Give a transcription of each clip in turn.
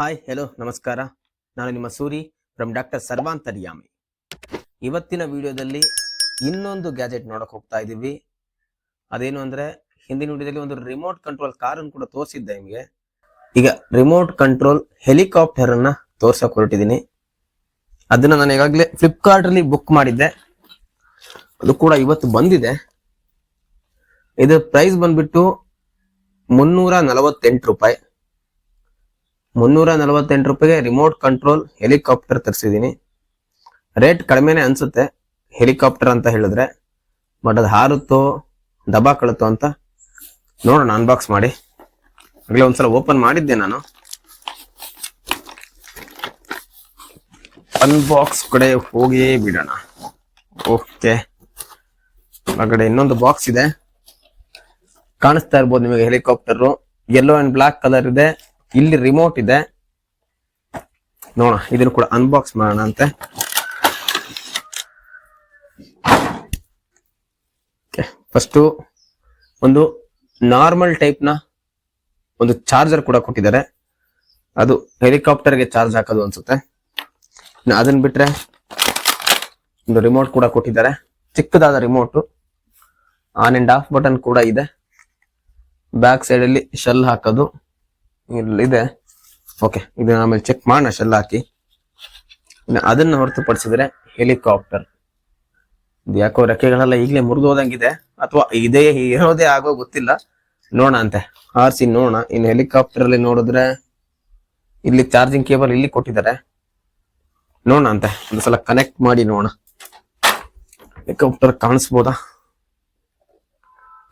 Hi hello ನಮಸ್ಕಾರ. ನಾನು ನಿಮ್ಮ ಸೂರಿ ಫ್ರಮ್ ಡಾಕ್ಟರ್ ಸರ್ವಾಂತರ್ಯಾಮಿ. ಇವತ್ತಿನ ವಿಡಿಯೋದಲ್ಲಿ ಇನ್ನೊಂದು ಗ್ಯಾಜೆಟ್ ನೋಡಕ್ ಹೋಗ್ತಾ ಇದ್ದೀವಿ. ಅದೇನು ಅಂದ್ರೆ ಹಿಂದಿನ ವಿಡಿಯೋದಲ್ಲಿ ಒಂದು ರಿಮೋಟ್ ಕಂಟ್ರೋಲ್ ಕಾರನ್ನು ಕೂಡ ತೋರಿಸಿದ್ದೆ ನಿಮಗೆ. ಈಗ ರಿಮೋಟ್ ಕಂಟ್ರೋಲ್ ಹೆಲಿಕಾಪ್ಟರ್ ಅನ್ನ ತೋರ್ಸಕ್ ಹೊರಟಿದ್ದೀನಿ. ಅದನ್ನ ನಾನು ಈಗಾಗಲೇ ಫ್ಲಿಪ್ಕಾರ್ಟ್ ಅಲ್ಲಿ ಬುಕ್ ಮಾಡಿದ್ದೆ, ಅದು ಕೂಡ ಇವತ್ತು ಬಂದಿದೆ. ಇದರ ಪ್ರೈಸ್ ಬಂದ್ಬಿಟ್ಟು 348 ರೂಪಾಯಿ. 348 ರೂಪಾಯಿಗೆ ರಿಮೋಟ್ ಕಂಟ್ರೋಲ್ ಹೆಲಿಕಾಪ್ಟರ್ ತರಿಸಿದೀನಿ. ರೇಟ್ ಕಡಿಮೆನೆ ಅನ್ಸುತ್ತೆ ಹೆಲಿಕಾಪ್ಟರ್ ಅಂತ ಹೇಳಿದ್ರೆ, ಬಟ್ ಅದು ಹಾರುತ್ತೋ ದಬಾ ಕಳುತ್ತೋ ಅಂತ ನೋಡೋಣ ಅನ್ಬಾಕ್ಸ್ ಮಾಡಿ. ಆಗ್ಲೇ ಒಂದ್ಸಲ ಓಪನ್ ಮಾಡಿದ್ದೆ ನಾನು. ಅನ್ಬಾಕ್ಸ್ ಕಡೆ ಹೋಗಿ ಬಿಡೋಣ. ಓಕೆ, ಹೊರಗಡೆ ಇನ್ನೊಂದು ಬಾಕ್ಸ್ ಇದೆ, ಕಾಣಿಸ್ತಾ ಇರ್ಬೋದು ನಿಮಗೆ. Helicopter yellow and black colour ಇದೆ. ಇಲ್ಲಿ ರಿಮೋಟ್ ಇದೆ. ನೋಡೋಣ, ಇದನ್ನು ಕೂಡ ಅನ್ಬಾಕ್ಸ್ ಮಾಡೋಣ ಅಂತೆ. ಫಸ್ಟ್ ಒಂದು ನಾರ್ಮಲ್ ಟೈಪ್ ನ ಒಂದು ಚಾರ್ಜರ್ ಕೂಡ ಕೊಟ್ಟಿದ್ದಾರೆ. ಅದು ಹೆಲಿಕಾಪ್ಟರ್ಗೆ ಚಾರ್ಜ್ ಹಾಕೋದು ಅನ್ಸುತ್ತೆ. ಅದನ್ನ ಬಿಟ್ರೆ ಒಂದು ರಿಮೋಟ್ ಕೂಡ ಕೊಟ್ಟಿದ್ದಾರೆ, ಚಿಕ್ಕದಾದ remote. On and of button ಕೂಡ ಇದೆ. ಬ್ಯಾಕ್ ಸೈಡ್ ಅಲ್ಲಿ ಶೆಲ್ ಹಾಕೋದು ಇದೆ. ಓಕೆ, ಇದನ್ನ ಆಮೇಲೆ ಚೆಕ್ ಮಾಡೋಣ ಶೆಲ್ ಹಾಕಿ. ಅದನ್ನ ಹೊರತುಪಡಿಸಿದ್ರೆ ಹೆಲಿಕಾಪ್ಟರ್ ಇದು ಯಾಕೋ ರೆಕ್ಕೆಗಳೆಲ್ಲ ಈಗಲೇ ಮುರಿದೋದಂಗಿದೆ, ಅಥವಾ ಇದೇ ಇರೋದೇ ಆಗೋ ಗೊತ್ತಿಲ್ಲ. ನೋಡೋಣ ಅಂತೆ, ಆರ್ಸಿ ನೋಡೋಣ. ಇನ್ನು ಹೆಲಿಕಾಪ್ಟರ್ ಅಲ್ಲಿ ನೋಡಿದ್ರೆ ಇಲ್ಲಿ ಚಾರ್ಜಿಂಗ್ ಕೇಬಲ್ ಇಲ್ಲಿ ಕೊಟ್ಟಿದ್ದಾರೆ. ನೋಡೋಣ ಅಂತೆ, ಒಂದ್ಸಲ ಕನೆಕ್ಟ್ ಮಾಡಿ ನೋಡೋಣ. ಹೆಲಿಕಾಪ್ಟರ್ ಕಾಣಿಸ್ಬೋದಾ?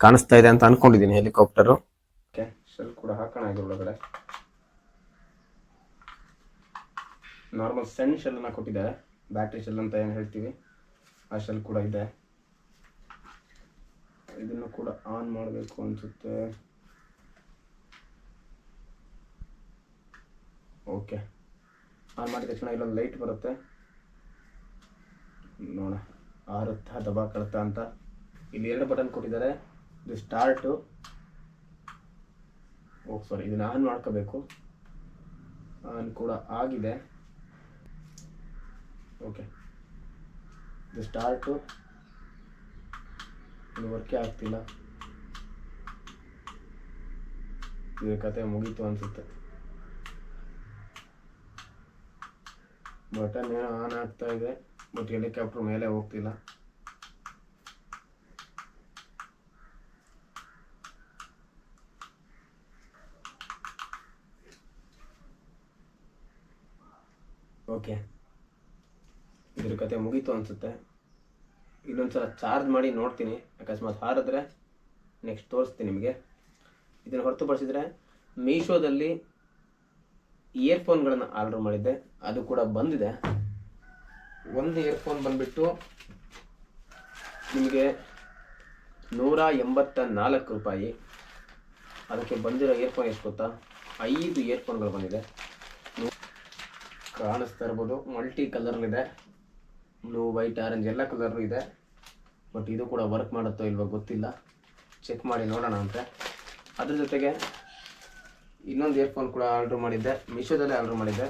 ಕಾಣಿಸ್ತಾ ಇದೆ ಅಂತ ಅನ್ಕೊಂಡಿದ್ದೀನಿ ಹೆಲಿಕಾಪ್ಟರ್. ಶೆಲ್ ಕೂಡ ಹಾಕೋಣ ಇದು ಒಳಗಡೆ. ನಾರ್ಮಲ್ ಸಣ್ಣ ಶೆಲ್ ಅನ್ನ ಕೊಟ್ಟಿದ್ದಾರೆ, ಬ್ಯಾಟ್ರಿ ಶೆಲ್ ಅಂತ ಏನು ಹೇಳ್ತೀವಿ, ಆ ಶೆಲ್ ಕೂಡ ಇದೆ. ಇದನ್ನು ಕೂಡ ಆನ್ ಮಾಡಬೇಕು ಅನ್ಸುತ್ತೆ. ಓಕೆ, ಆನ್ ಮಾಡಿದ ತಕ್ಷಣ ಇಲ್ಲೊಂದು ಲೈಟ್ ಬರುತ್ತೆ. ನೋಡ ಆರುತ್ತಾ ದಬಾ ಕಳುತ್ತಾ ಅಂತ. ಇಲ್ಲಿ 2 ಬಟನ್ ಕೊಟ್ಟಿದ್ದಾರೆ. ಇದು ಸ್ಟಾರ್ಟು. ಸಾರಿ, ಇದನ್ನ ಆನ್ ಮಾಡ್ಕೋಬೇಕು. ಆನ್ ಕೂಡ ಆಗಿದೆ. ಓಕೆ, ಇದು ಸ್ಟಾರ್ಟು. ಇದು ವರ್ಕೇ ಆಗ್ತಿಲ್ಲ. ಇದ್ರ ಕತೆ ಮುಗೀತು ಅನ್ಸುತ್ತೆ. ಬಟನ್ ಏನೋ ಆನ್ ಆಗ್ತಾ ಇದೆ, ಬಟ್ ಹೆಲಿಕಾಪ್ಟರ್ ಮೇಲೆ ಹೋಗ್ತಿಲ್ಲ. ಓಕೆ, ಇದ್ರ ಕತೆ ಮುಗೀತು ಅನ್ಸುತ್ತೆ. ಇನ್ನೊಂದ್ಸಲ ಚಾರ್ಜ್ ಮಾಡಿ ನೋಡ್ತೀನಿ, ಅಕಸ್ಮಾತ್ ಹಾರಿದ್ರೆ ನೆಕ್ಸ್ಟ್ ತೋರಿಸ್ತೀನಿ ನಿಮಗೆ. ಇದನ್ನು ಹೊರತುಪಡಿಸಿದ್ರೆ ಮೀಶೋದಲ್ಲಿ ಇಯರ್ಫೋನ್ಗಳನ್ನು ಆರ್ಡರ್ ಮಾಡಿದ್ದೆ, ಅದು ಕೂಡ ಬಂದಿದೆ. ಒಂದು ಇಯರ್ಫೋನ್ ಬಂದ್ಬಿಟ್ಟು ನಿಮಗೆ 184 ರೂಪಾಯಿ. ಅದಕ್ಕೆ ಬಂದಿರೋ ಇಯರ್ಫೋನ್ ಎಷ್ಟು ಗೊತ್ತಾ? 5 ಇಯರ್ಫೋನ್ಗಳು ಬಂದಿದೆ. ಕಾಣಿಸ್ತಾ ಇರ್ಬೋದು, ಮಲ್ಟಿ ಕಲರ್ಲಿದೆ. ಬ್ಲೂ, ವೈಟ್, ಆರೆಂಜ್ ಎಲ್ಲ ಕಲರ್ ಇದೆ. ಬಟ್ ಇದು ಕೂಡ ವರ್ಕ್ ಮಾಡುತ್ತೋ ಇಲ್ವೋ ಗೊತ್ತಿಲ್ಲ, ಚೆಕ್ ಮಾಡಿ ನೋಡೋಣ ಅಂತ. ಅದ್ರ ಜೊತೆಗೆ ಇನ್ನೊಂದು ಇಯರ್ಫೋನ್ ಕೂಡ ಆರ್ಡರ್ ಮಾಡಿದ್ದೆ, ಮೀಶೋದಲ್ಲೇ ಆರ್ಡರ್ ಮಾಡಿದ್ದೆ.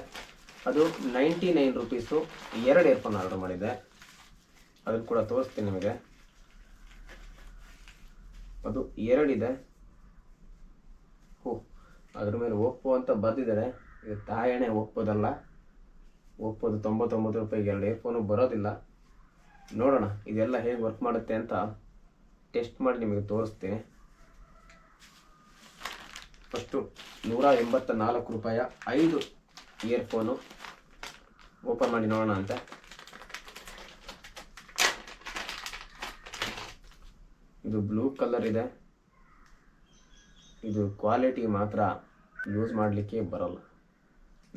ಅದು 99 ರೂಪೀಸು. 2 ಇಯರ್ಫೋನ್ ಆರ್ಡರ್ ಮಾಡಿದ್ದೆ, ಅದನ್ನು ಕೂಡ ತೋರಿಸ್ತೀನಿ ನಿಮಗೆ. ಅದು 2 ಇದೆ. ಅದ್ರ ಮೇಲೆ ಒಪ್ಪೋ ಅಂತ ಬರ್ದಿದ್ದಾರೆ. ಇದು ತಾಯಣೆ ಒಪ್ಪೋದಲ್ಲ. ಒಪ್ಪೋದು 99 ರೂಪಾಯಿಗೆ 2 ಇಯರ್ಫೋನು ಬರೋದಿಲ್ಲ. ನೋಡೋಣ ಇದೆಲ್ಲ ಹೇಗೆ ವರ್ಕ್ ಮಾಡುತ್ತೆ ಅಂತ ಟೆಸ್ಟ್ ಮಾಡಿ ನಿಮಗೆ ತೋರಿಸ್ತೀನಿ. ಫಸ್ಟು 184 ರೂಪಾಯಿಯ 5 ಇಯರ್ಫೋನು ಓಪನ್ ಮಾಡಿ ನೋಡೋಣ ಅಂತ. ಇದು ಬ್ಲೂ ಕಲರ್ ಇದೆ. ಇದು ಕ್ವಾಲಿಟಿ ಮಾತ್ರ ಯೂಸ್ ಮಾಡಲಿಕ್ಕೆ ಬರಲ್ಲ.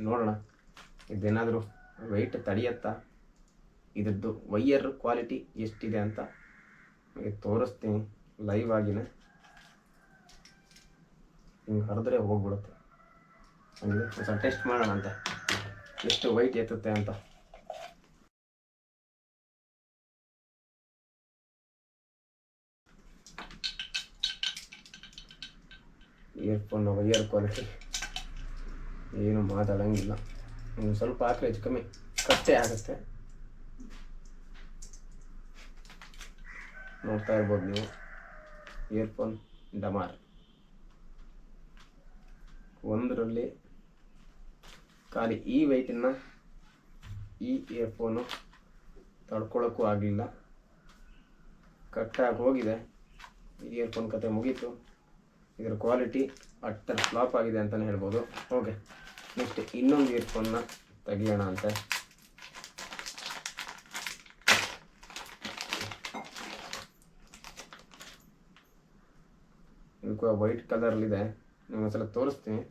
ನೋಡೋಣ ಇದೇನಾದರೂ ವೆಯ್ಟ್ ತಡೆಯತ್ತಾ, ಇದ್ರದ್ದು ವೈಯರ್ ಕ್ವಾಲಿಟಿ ಎಷ್ಟಿದೆ ಅಂತ ನಿಮಗೆ ತೋರಿಸ್ತೀನಿ ಲೈವ್ ಆಗಿನೇ. ಹಿಂಗೆ ಹರಿದ್ರೆ ಹೋಗ್ಬಿಡುತ್ತೆ. ಹಂಗೆ ಸ್ವಲ್ಪ ಟೆಸ್ಟ್ ಮಾಡೋಣ ಅಂತ, ಎಷ್ಟು ವೈಟ್ ಎತ್ತುತ್ತೆ ಅಂತ. ಇಯರ್ಫೋನ್ ವೈಯರ್ ಕ್ವಾಲಿಟಿ ಏನು ಮಾತಾಡೋಂಗಿಲ್ಲ. ಇನ್ನು ಸ್ವಲ್ಪ ಹಾಕಿ ಹೆಚ್ಚು ಕಮ್ಮಿ ಕಷ್ಟೇ ಆಗುತ್ತೆ. ನೋಡ್ತಾ ಇರ್ಬೋದು ನೀವು ಇಯರ್ಫೋನ್ ಡಮಾರ್. ಒಂದರಲ್ಲಿ ಖಾಲಿ ಈ ವೆಯ್ಟನ್ನು ಈ ಇಯರ್ಫೋನು ತಡ್ಕೊಳ್ಳೋಕ್ಕೂ ಆಗಲಿಲ್ಲ, ಕಟ್ಟಾಗಿ ಹೋಗಿದೆ. ಇಯರ್ಫೋನ್ ಕತೆ ಮುಗೀತು. ಇದರ ಕ್ವಾಲಿಟಿ ಅಟ್ಟರ್ ಫ್ಲಾಪ್ ಆಗಿದೆ ಅಂತಲೇ ಹೇಳ್ಬೋದು. ಓಕೆ, ನೆಕ್ಸ್ಟ್ ಇನ್ನೊಂದು ಇಯರ್ಫೋನ್ನ ತೆಗಿಯೋಣ ಅಂತೆ. ಇದಕ್ಕೂ ವೈಟ್ ಕಲರ್ಲಿದೆ, ನಿಮ್ಗೆ ಒಂದ್ಸಲ ತೋರಿಸ್ತೀನಿ.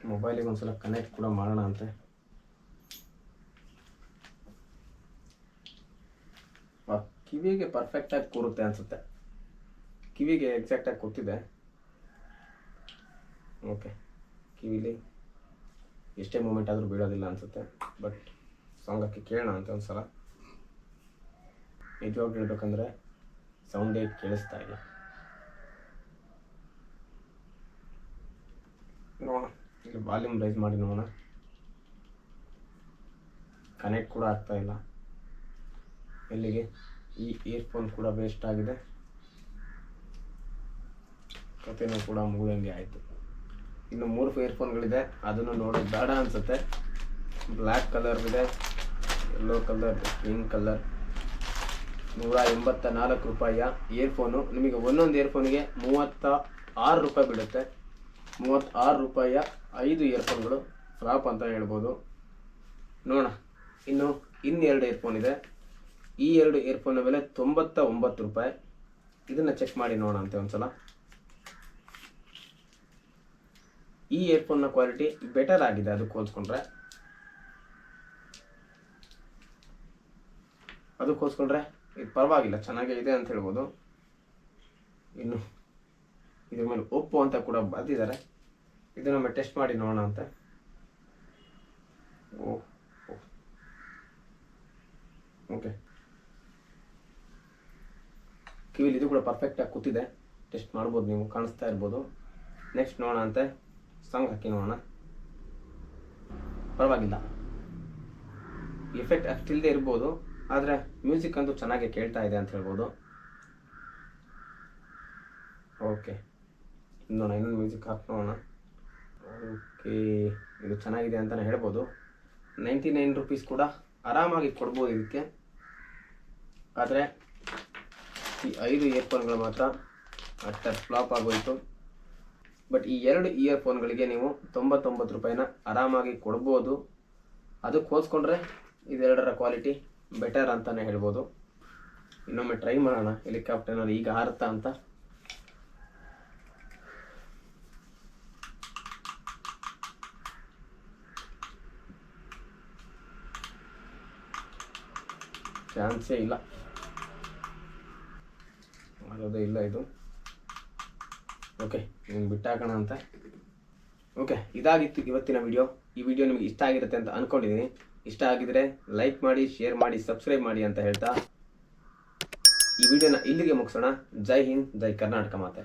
ಮೊಬೈಲಿಗೆ ಒಂದ್ಸಲ ಕನೆಕ್ಟ್ ಕೂಡ ಮಾಡೋಣ ಅಂತೆ. ಕಿವಿಗೆ ಪರ್ಫೆಕ್ಟಾಗಿ ಕೂರುತ್ತೆ ಅನಿಸುತ್ತೆ. ಕಿವಿಗೆ ಎಕ್ಸಾಕ್ಟಾಗಿ ಕೂತಿದೆ. ಓಕೆ, ಕಿವಿಲಿ ಎಷ್ಟೇ ಮೂಮೆಂಟ್ ಆದರೂ ಬೀಳೋದಿಲ್ಲ ಅನಿಸುತ್ತೆ. ಬಟ್ ಸಾಂಗ್ ಹಾಕಿ ಕೇಳೋಣ ಅಂತ ಒಂದ್ಸಲ. ನಿಜವಾಗಿ ಹೇಳ್ಬೇಕಂದ್ರೆ ಸೌಂಡೇ ಕೇಳಿಸ್ತಾ ಇಲ್ಲ. ನೋಡೋಣ, ಇಲ್ಲಿ ವಾಲ್ಯೂಮ್ ರೈಸ್ ಮಾಡಿ ನೋಡೋಣ. ಕನೆಕ್ಟ್ ಕೂಡ ಆಗ್ತಾ ಇಲ್ಲ. ಎಲ್ಲಿಗೆ ಈ ಇಯರ್ಫೋನ್ ಕೂಡ ವೇಸ್ಟ್ ಆಗಿದೆ. ಕಥೆನೂ ಕೂಡ ಮುಗಿದಂಗೆ ಆಯಿತು. ಇನ್ನು 3 ಇಯರ್ಫೋನ್ಗಳಿದೆ, ಅದನ್ನು ನೋಡೋದು ಬೇಡ ಅನಿಸುತ್ತೆ. ಬ್ಲ್ಯಾಕ್ ಕಲರ್ ಇದೆ, ಯೆಲ್ಲೋ ಕಲರ್, ಪಿಂಕ್ ಕಲರ್. 184 ರೂಪಾಯಿಯ ಇಯರ್ಫೋನು. ನಿಮಗೆ ಒಂದೊಂದು ಇಯರ್ಫೋನಿಗೆ 36 ರೂಪಾಯಿ ಬೀಳುತ್ತೆ. 36 ರೂಪಾಯಿಯ 5 ಇಯರ್ಫೋನ್ಗಳು ಫ್ಲಾಪ್ ಅಂತ ಹೇಳ್ಬೋದು. ನೋಡೋಣ, ಇನ್ನೆರಡು ಇಯರ್ಫೋನ್ ಇದೆ. ಈ 2 ಇಯರ್ಫೋನ್ ಬೆಲೆ 99 ರೂಪಾಯಿ. ಇದನ್ನು ಚೆಕ್ ಮಾಡಿ ನೋಡೋಣ ಅಂತೆ ಒಂದ್ಸಲ. ಈ ಇಯರ್ಫೋನ್ನ ಕ್ವಾಲಿಟಿ ಬೆಟರ್ ಆಗಿದೆ ಅದಕ್ಕೆ ಹೋಲಿಸ್ಕೊಂಡ್ರೆ. ಇದು ಪರವಾಗಿಲ್ಲ, ಚೆನ್ನಾಗೇ ಇದೆ ಅಂತ ಹೇಳ್ಬೋದು. ಇನ್ನು ಇದ್ರ ಮೇಲೆ ಒಪ್ಪೋ ಅಂತ ಕೂಡ ಬರ್ದಿದ್ದಾರೆ. ಇದನ್ನೊಮ್ಮೆ ಟೆಸ್ಟ್ ಮಾಡಿ ನೋಡೋಣ ಅಂತ. ಓಕೆ, ಕಿವಿಲಿ ಇದು ಕೂಡ ಪರ್ಫೆಕ್ಟಾಗಿ ಕೂತಿದೆ. ಟೆಸ್ಟ್ ಮಾಡ್ಬೋದು, ನೀವು ಕಾಣಿಸ್ತಾ ಇರ್ಬೋದು. ನೆಕ್ಸ್ಟ್ ನೋಡೋಣ ಅಂತೆ. ಸಾಂಗ್ ಹಾಕಿ ನೋಡೋಣ. ಪರವಾಗಿಲ್ಲ, ಎಫೆಕ್ಟ್ ಅಷ್ಟಿಲ್ಲದೆ ಇರ್ಬೋದು, ಆದರೆ ಮ್ಯೂಸಿಕ್ ಅಂತೂ ಚೆನ್ನಾಗಿ ಕೇಳ್ತಾ ಇದೆ ಅಂತ ಹೇಳ್ಬೋದು. ಓಕೆ, ನೋಡೋಣ, ಇನ್ನೊಂದು ಮ್ಯೂಸಿಕ್ ಹಾಕಿ ನೋಡೋಣ. ಓಕೆ, ಇದು ಚೆನ್ನಾಗಿದೆ ಅಂತಲೇ ಹೇಳ್ಬೋದು. 99 ರೂಪೀಸ್ ಕೂಡ ಆರಾಮಾಗಿ ಕೊಡ್ಬೋದು ಇದಕ್ಕೆ. ಆದರೆ ಈ 5 ಇಯರ್ಫೋನ್ಗಳು ಮಾತ್ರ ಅಷ್ಟರ್ ಫ್ಲಾಪ್ ಆಗೋಯಿತು. ಬಟ್ ಈ 2 ಇಯರ್ಫೋನ್ಗಳಿಗೆ ನೀವು 99 ರೂಪಾಯಿನ ಆರಾಮಾಗಿ ಕೊಡ್ಬೋದು. ಅದಕ್ಕೆ ಹೋಲಿಸ್ಕೊಂಡ್ರೆ ಇದೆರಡರ ಕ್ವಾಲಿಟಿ ಬೆಟರ್ ಅಂತಲೇ ಹೇಳ್ಬೋದು. ಇನ್ನೊಮ್ಮೆ ಟ್ರೈ ಮಾಡೋಣ ಹೆಲಿಕಾಪ್ಟರ್ನಲ್ಲಿ ಈಗ ಹಾರುತ್ತಾ ಅಂತ. ಚಾನ್ಸೇ ಇಲ್ಲ, ಮಾಡೋದೇ ಇಲ್ಲ ಇದು. ಓಕೆ, ನಿಮ್ಗೆ ಬಿಟ್ಟಾಕೋಣ ಅಂತ. ಓಕೆ, ಇದಾಗಿತ್ತು ಇವತ್ತಿನ ವಿಡಿಯೋ. ಈ ವಿಡಿಯೋ ನಿಮಗೆ ಇಷ್ಟ ಆಗಿರುತ್ತೆ ಅಂತ ಅಂದ್ಕೊಂಡಿದ್ದೀನಿ. ಇಷ್ಟ ಆಗಿದ್ರೆ ಲೈಕ್ ಮಾಡಿ, ಶೇರ್ ಮಾಡಿ, ಸಬ್ಸ್ಕ್ರೈಬ್ ಮಾಡಿ ಅಂತ ಹೇಳ್ತಾ ಈ ವಿಡಿಯೋನ ಇಲ್ಲಿಗೆ ಮುಗಿಸೋಣ. ಜೈ ಹಿಂದ್, ಜೈ ಕರ್ನಾಟಕ ಮಾತೆ.